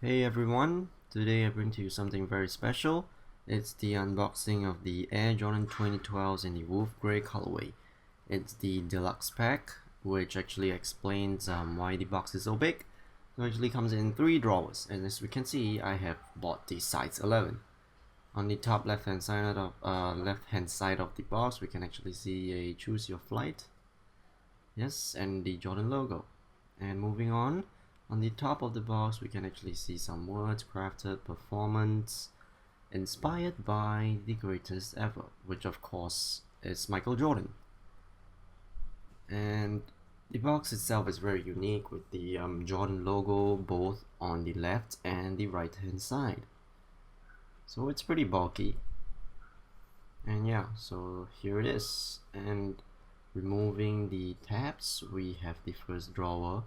Hey everyone, today I bring to you something very special. It's the unboxing of the Air Jordan 2012s in the wolf grey colorway. It's the deluxe pack, which actually explains why the box is so big. It actually comes in 3 drawers, and as we can see, I have bought the size 11. On the top left-hand side of the box, we can actually see a choose your flight. Yes, and the Jordan logo. And moving on the top of the box we can actually see some words: crafted performance, inspired by the greatest ever, which of course is Michael Jordan. And the box itself is very unique with the Jordan logo both on the left and the right hand side. So it's pretty bulky. And yeah, so here it is. And removing the tabs, we have the first drawer,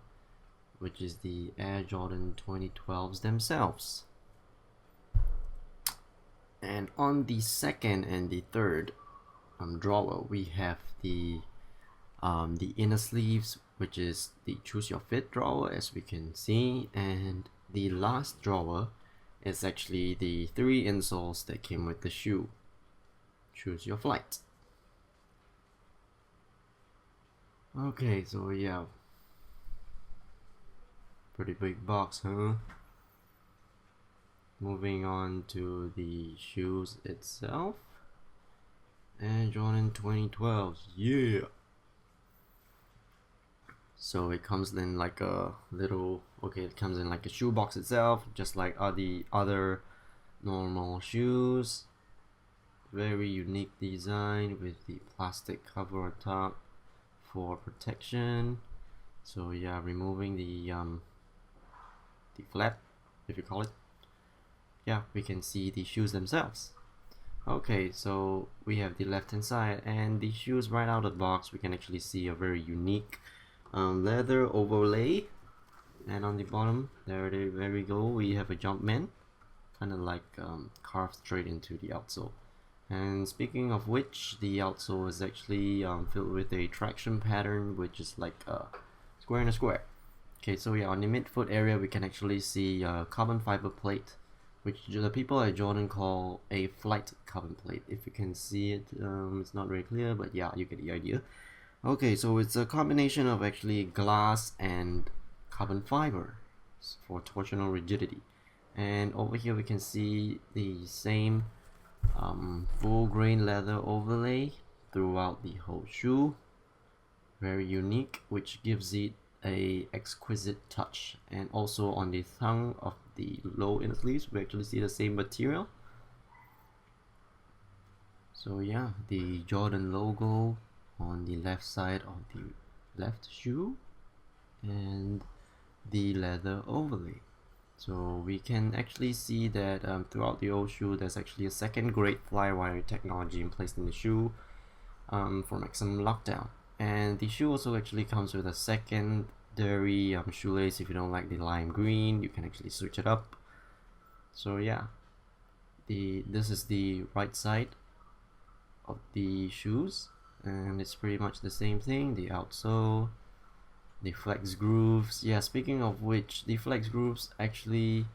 which is the Air Jordan 2012s themselves. And on the second and the third drawer, we have the inner sleeves, which is the choose your fit drawer, as we can see, and the last drawer is actually the 3 insoles that came with the shoe. Choose your flight. Okay, so yeah, pretty big box, huh? Moving on to the shoes itself. And Jordan 2012s, yeah! So it comes in like a little, it comes in like a shoe box itself, just like the other normal shoes. Very unique design with the plastic cover on top for protection. So yeah, removing the flap, if you call it. Yeah, we can see the shoes themselves. Okay, so we have the left hand side, and the shoes right out of the box we can actually see a very unique leather overlay. And on the bottom there we go, we have a Jumpman, kind of like carved straight into the outsole. And speaking of which, the outsole is actually filled with a traction pattern, which is like a square and a square. Okay, so yeah, on the midfoot area we can actually see a carbon fiber plate, which the people at Jordan call a flight carbon plate. If you can see it, it's not very clear, but yeah, you get the idea. Okay, so it's a combination of actually glass and carbon fiber for torsional rigidity. And over here we can see the same full grain leather overlay throughout the whole shoe. Very unique, which gives it a exquisite touch. And also on the tongue of the low inner sleeves we actually see the same material. So yeah, the Jordan logo on the left side of the left shoe and the leather overlay. So we can actually see that throughout the whole shoe there's actually a second grade flywire technology placed in the shoe for maximum lockdown. And the shoe also actually comes with a secondary shoelace. If you don't like the lime green, you can actually switch it up. So yeah, this is the right side of the shoes, and it's pretty much the same thing. The outsole, the flex grooves. Yeah, speaking of which, the flex grooves actually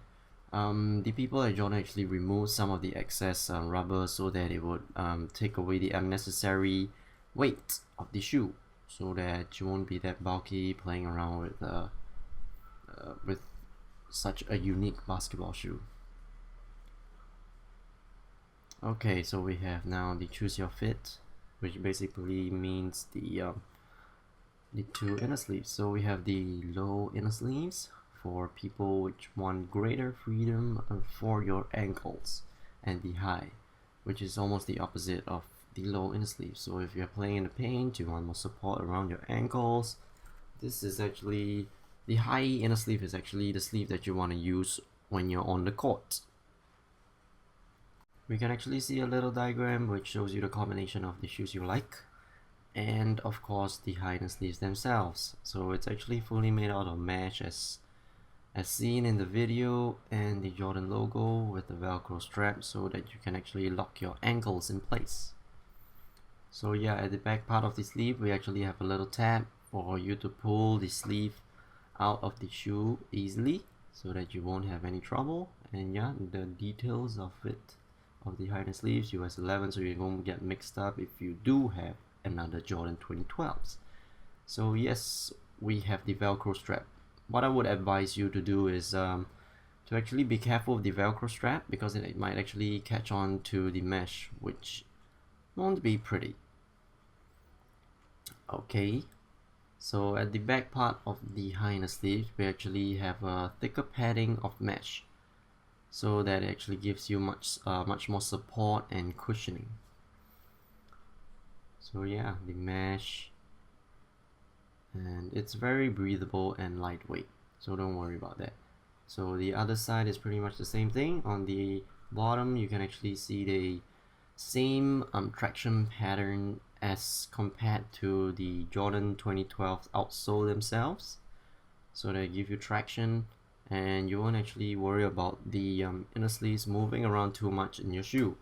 the people at Jordan actually removed some of the excess rubber so that it would take away the unnecessary weight of the shoe, so that you won't be that bulky playing around with such a unique basketball shoe. Okay, so we have now the choose your fit, which basically means the 2 inner sleeves. So we have the low inner sleeves for people which want greater freedom for your ankles, and the high, which is almost the opposite of the low inner sleeve. So if you're playing in the paint, you want more support around your ankles, this is actually the high inner sleeve is actually the sleeve that you want to use when you're on the court. We can actually see a little diagram which shows you the combination of the shoes you like, and of course the high inner sleeves themselves. So it's actually fully made out of mesh as seen in the video, and the Jordan logo with the velcro strap so that you can actually lock your ankles in place. So yeah, at the back part of the sleeve we actually have a little tab for you to pull the sleeve out of the shoe easily. so that you won't have any trouble. And yeah, the details of it, of the higher sleeves, US 11, so you won't get mixed up if you do have another Jordan 2012s. So yes, we have the Velcro strap. What I would advise you to do is to actually be careful of the Velcro strap, because it might actually catch on to the mesh, which won't be pretty. Okay, so at the back part of the high inner sleeve, we actually have a thicker padding of mesh, so that it actually gives you much more support and cushioning. So yeah, the mesh, and it's very breathable and lightweight, so don't worry about that. So the other side is pretty much the same thing. On the bottom, you can actually see the same traction pattern as compared to the Jordan 2012 outsole themselves, so they give you traction and you won't actually worry about the inner sleeves moving around too much in your shoe.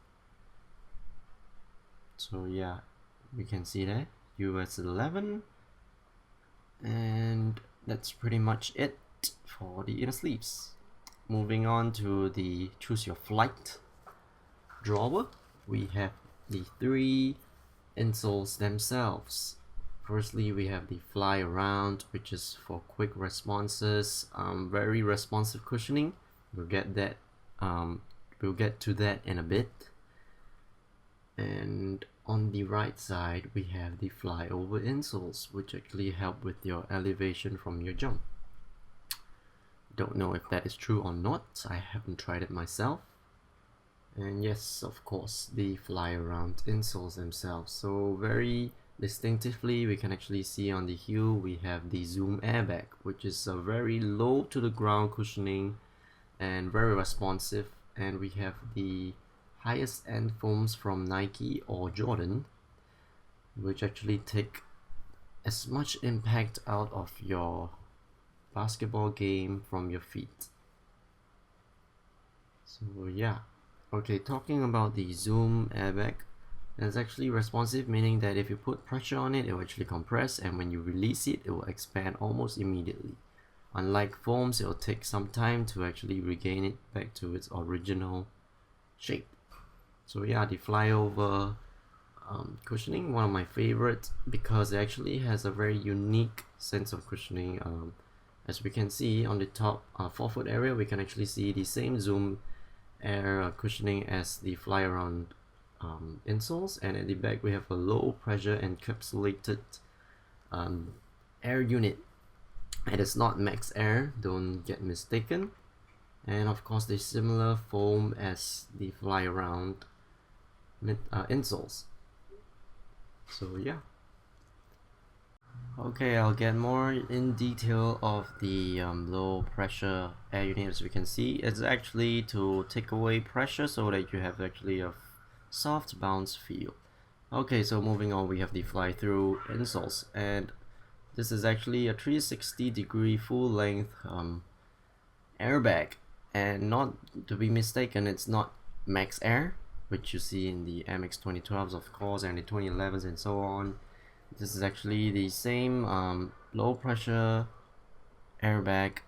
So yeah, we can see that US 11, and that's pretty much it for the inner sleeves. Moving on to the choose your flight drawer, we have the three insoles themselves. Firstly, we have the fly around, which is for quick responses, very responsive cushioning. We'll get to that in a bit. And on the right side, we have the fly over insoles, which actually help with your elevation from your jump. Don't know if that is true or not, I haven't tried it myself. And yes, of course, the fly around insoles themselves. So very distinctively, we can actually see on the heel we have the zoom airbag, which is a very low to the ground cushioning and very responsive. And we have the highest end foams from Nike or Jordan, which actually take as much impact out of your basketball game from your feet. So yeah, okay, talking about the zoom airbag, it's actually responsive, meaning that if you put pressure on it, it will actually compress, and when you release it, it will expand almost immediately. Unlike foams, it will take some time to actually regain it back to its original shape. So yeah, the flyover cushioning, one of my favorites, because it actually has a very unique sense of cushioning. As we can see on the top forefoot area, we can actually see the same zoom air cushioning as the fly around insoles, and at the back we have a low pressure encapsulated air unit. It is not max air, don't get mistaken, and of course the similar foam as the fly around insoles. So yeah. Okay, I'll get more in detail of the low pressure air unit. As we can see, it's actually to take away pressure so that you have actually a soft bounce feel. Okay, so moving on, we have the fly through insoles, and this is actually a 360-degree full length airbag, and not to be mistaken, it's not max air, which you see in the MX 2012s of course, and the 2011s and so on. This is actually the same low pressure airbag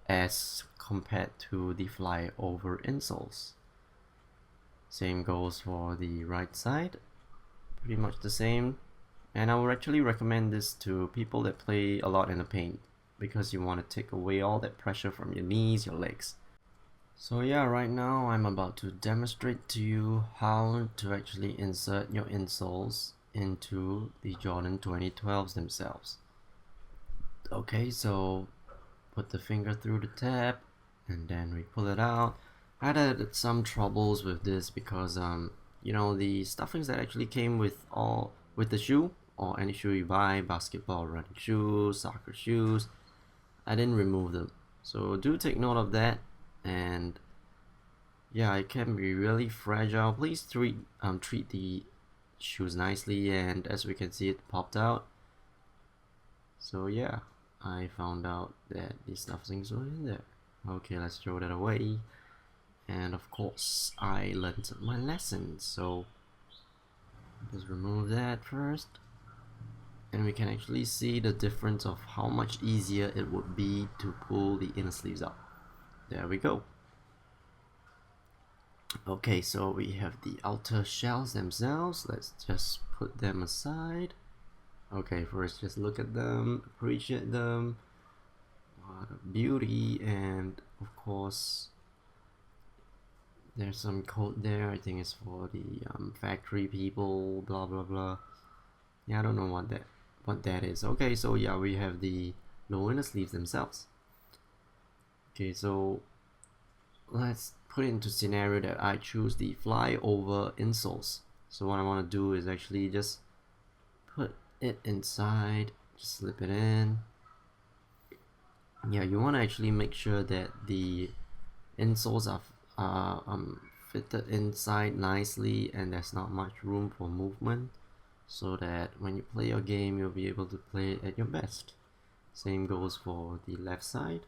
as compared to the fly over insoles. Same goes for the right side, pretty much the same. And I would actually recommend this to people that play a lot in the paint, because you want to take away all that pressure from your knees, your legs. So yeah, right now I'm about to demonstrate to you how to actually insert your insoles into the Jordan 2012s themselves. Okay, so put the finger through the tab and then we pull it out. I had some troubles with this because you know, the stuffings that actually came with the shoe, or any shoe you buy, basketball, running shoes, soccer shoes, I didn't remove them. So do take note of that. And yeah, it can be really fragile. Please treat the shoes nicely, and as we can see, it popped out. So yeah, I found out that these stuffings were in there. Okay, let's throw that away. And of course, I learned my lesson, so just remove that first. And we can actually see the difference of how much easier it would be to pull the inner sleeves up. there we go. Okay, so we have the outer shells themselves. Let's just put them aside. Okay, first just look at them, appreciate them. What a beauty. And of course there's some code there. I think it's for the factory people, blah blah blah. Yeah, I don't know what that is. Okay, so yeah, we have the low inner sleeves themselves. Okay, so let's put it into scenario that I choose the flyover insoles. So what I want to do is actually just put it inside, just slip it in. Yeah, you want to actually make sure that the insoles are fitted inside nicely and there's not much room for movement, so that when you play your game you'll be able to play it at your best. Same goes for the left side.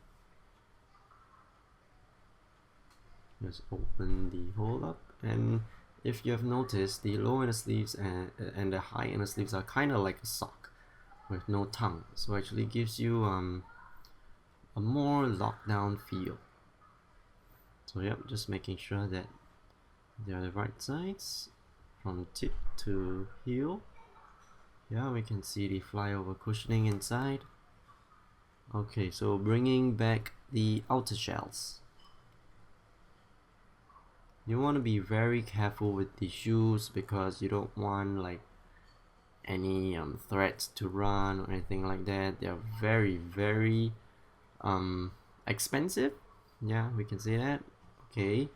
Just open the hole up, and if you have noticed, the low inner sleeves and the high inner sleeves are kind of like a sock with no tongue, so actually gives you a more locked down feel. So yep, just making sure that they're the right sides from tip to heel. Yeah, we can see the flyover cushioning inside. Okay, so bringing back the outer shells. You want to be very careful with the shoes because you don't want like any threads to run or anything like that. They're very expensive. Yeah, we can say that. Okay,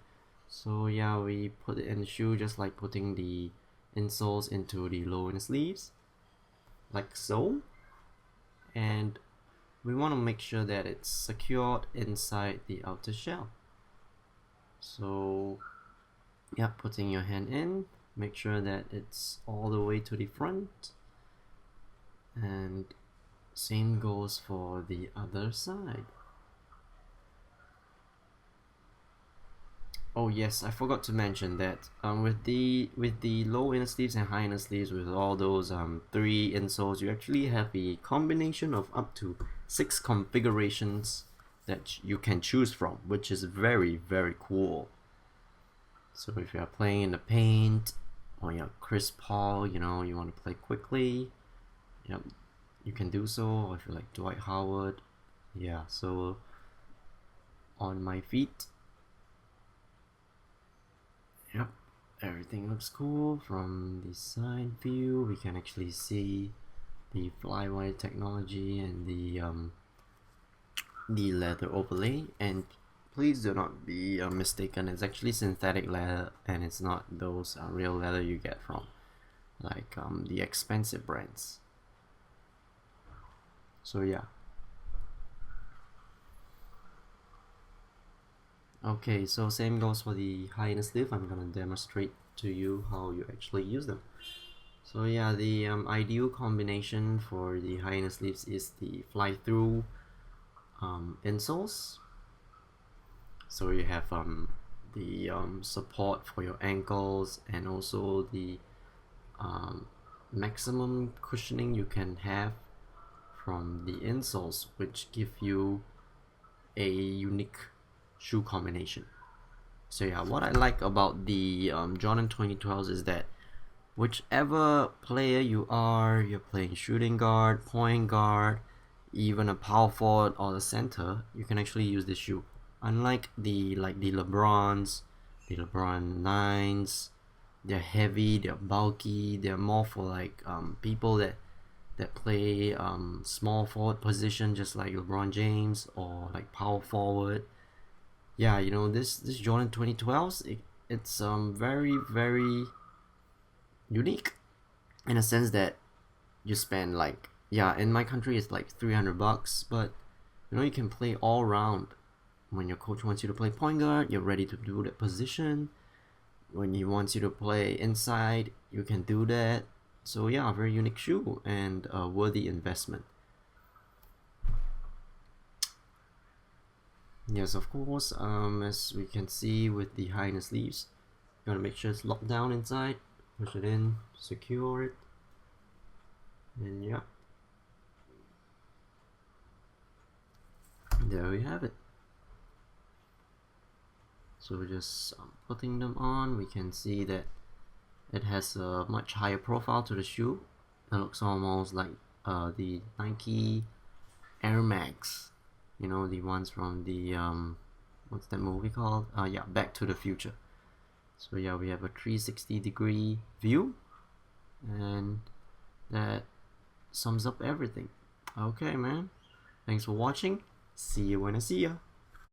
so yeah, we put it in the shoe just like putting the insoles into the low inner sleeves, like so. And we want to make sure that it's secured inside the outer shell. So yeah, putting your hand in, make sure that it's all the way to the front, and same goes for the other side. Oh yes, I forgot to mention that with the low inner sleeves and high inner sleeves, with all those 3 insoles, you actually have a combination of up to 6 configurations that you can choose from, which is very cool. So if you are playing in the paint, or you're Chris Paul, you know, you want to play quickly, yep, you can do so. Or if you're like Dwight Howard, yeah. So on my feet, yep, everything looks cool. From the side view, we can actually see the flywire technology and the leather overlay. And please do not be mistaken, it's actually synthetic leather and it's not those real leather you get from like the expensive brands. So yeah. Okay, so same goes for the high inner sleeve. I'm gonna demonstrate to you how you actually use them. So yeah, the ideal combination for the high inner sleeves is the fly-through insoles. So you have the support for your ankles, and also the maximum cushioning you can have from the insoles, which give you a unique shoe combination. So yeah, what I like about the Jordan 2012s is that whichever player you are, you're playing shooting guard, point guard, even a power forward or the center, you can actually use this shoe. Unlike the LeBrons, the LeBron 9s, they're heavy, they're bulky, they're more for like people that play small forward position, just like LeBron James, or like power forward. Yeah, you know, this Jordan 2012s, it's very unique in a sense that you spend like, yeah, in my country it's like $300, but you know, you can play all round. When your coach wants you to play point guard, you're ready to do that position. When he wants you to play inside, you can do that. So yeah, very unique shoe and a worthy investment. Yes, of course, as we can see with the high inner sleeves, you gotta make sure it's locked down inside, push it in, secure it, and yeah, there we have it. So just putting them on, we can see that it has a much higher profile to the shoe. It looks almost like the Nike Air Max, you know, the ones from the what's that movie called? Yeah, Back to the Future. So yeah, we have a 360-degree view, and that sums up everything. Okay, man. Thanks for watching. See you when I see ya.